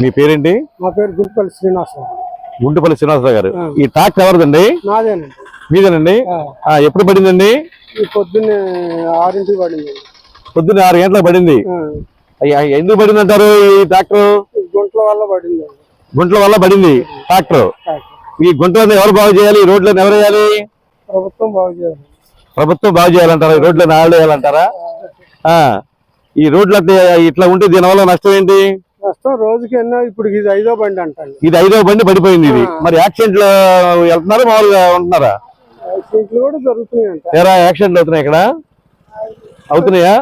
మీ పేరేంటి? మా పేరు గుంటుపల్లి శ్రీనివాసరావు. గుంటుపల్లి శ్రీనివాసరావు గారు. ఈ ట్రాక్టర్ ఎవరిదండి? నాదేనండి. మీదేనండి? ఎప్పుడు పడిందండి? పొద్దున్నే 6ంటికి పడింది. పొద్దున్న 6 గంటలకు పడింది. ఎందుకు పడింది అంటారు? ఈ ట్రాక్టర్ గుంట్ల వల్ల పడింది. గుంట్ల వల్ల పడింది ట్రాక్టర్. ఈ గుంటలను ఎవరు బాగు చేయాలి? ఈ రోడ్లను ఎవరు వేయాలి? ప్రభుత్వం బాగు చేయాలి. ప్రభుత్వం బాగు చేయాలంటారా? ఈ రోడ్లను ఆళ్ళు వేయాలంటారా? ఈ రోడ్లు అంటే ఇట్లా ఉంటే దీనివల్ల నష్టం ఏంటి? నష్టం రోజుకి ఎన్నో. ఇప్పుడు ఇది 5వ బండి అంటారు. ఇది 5వ బండి పడిపోయింది. ఇది మరి యాక్సిడెంట్లు వెళ్తున్నారు, మామూలుగా ఉంటున్నారా? యాక్సిడెంట్లు కూడా జరుగుతున్నాయి అంట. యాక్సిడెంట్లు అవుతున్నాయి ఇక్కడ? అవుతున్నాయా?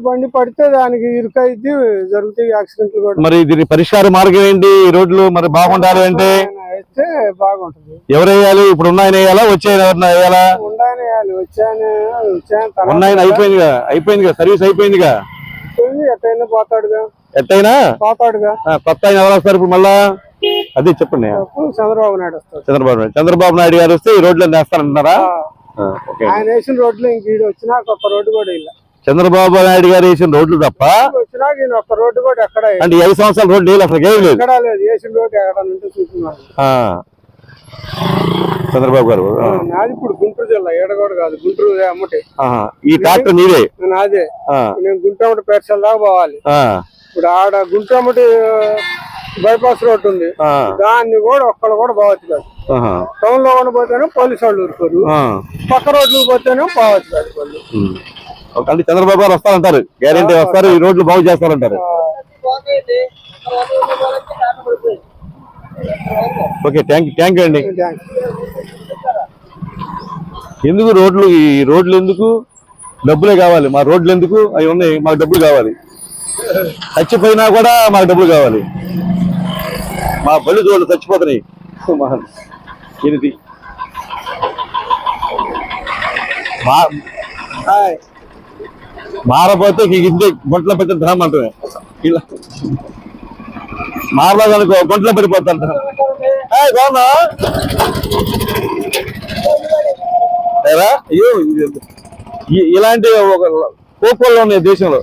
బండి పడితే దానికి ఇరుకైతే జరుగుతాయి యాక్సిడెంట్లు కూడా. మరి దీని పరిష్కార మార్గం ఏంటి? ఈ రోడ్లు మరి బాగుండాలి అంటే అయితే బాగుంటది. ఎవరు వేయాలి? ఇప్పుడు ఉన్నాయన వేయాలా, వచ్చాయన ఎవరన్నా వేయాలా? ఉన్నాయన వేయాలి. ఉన్నాయన అయిపోయింది కదా, సర్వీస్ అయిపోయిందిగా. ఎట్టయినా పోతాడుగా. ఎట్టయినా పోతాడుగా. కొత్త ఆయన ఎవరు వస్తారు ఇప్పుడు మళ్ళా? అదే చెప్పండి. చంద్రబాబు నాయుడు వస్తారు. చంద్రబాబు నాయుడు గారు వస్తే ఈ రోడ్లు వేస్తారంటున్నారా? ఆయన వేసిన రోడ్లు ఇంక వచ్చినా ఒక్క రోడ్డు కూడా ಇಲ್ಲ. చంద్రబాబు నాయుడు గారు వేసిన రోడ్లు తప్ప వచ్చినా ఒక్క రోడ్డు కూడా ఎక్కడ అంటే 5 సంవత్సరాల రోడ్లు లేదు, అసలు ఏం లేదు. ఎక్కడా లేదు. వేసిన రోడ్డు ఎక్కడ ఉంటే చూస్తున్నాను. చంద్రబాబు గారు నాది ఇప్పుడు గుంటూరు జిల్లా, ఏడగోడు కాదు, గుంటూరు అమ్మటే. ఈ ట్రాక్టర్ నీదే? నాదే. నేను గుంటమ్మటి పేర్చల్ దాకా పోవాలి. ఇప్పుడు ఆడ గుంటమ్మటి బైపాస్ రోడ్ ఉంది, దాన్ని కూడా ఒక్కళ్ళు కూడా పోవచ్చు కాదు. టౌన్ లో కూడా పోతేనే పోలీసు వాళ్ళు ఊరుకోరు, పక్క రోడ్లు పోతేనే పోవచ్చు కాదు వాళ్ళు. అంటే చంద్రబాబు గారు వస్తారంటారు, గ్యారెంటీ వస్తారు, ఈ రోడ్లు బాగు చేస్తారంటారు. ఓకే, థ్యాంక్ యూ అండి. ఎందుకు రోడ్లు? ఈ రోడ్లు ఎందుకు? డబ్బులే కావాలి. మా రోడ్లు ఎందుకు? అవి ఉన్నాయి, మాకు డబ్బులు కావాలి. చచ్చిపోయినా కూడా మాకు డబ్బులు కావాలి. మా బళ్ళు రోడ్లు చచ్చిపోతున్నాయి. ఇది మారపోతే ఇంటి గుంటలో పెట్టి ధనం అంటున్నాయి. ఇలా మారలేదనుకో గుంటలో పడిపోతాను. బాగున్నా? అయ్యో, ఇలాంటి ఒక కోపాల్లో ఉన్నాయి దేశంలో.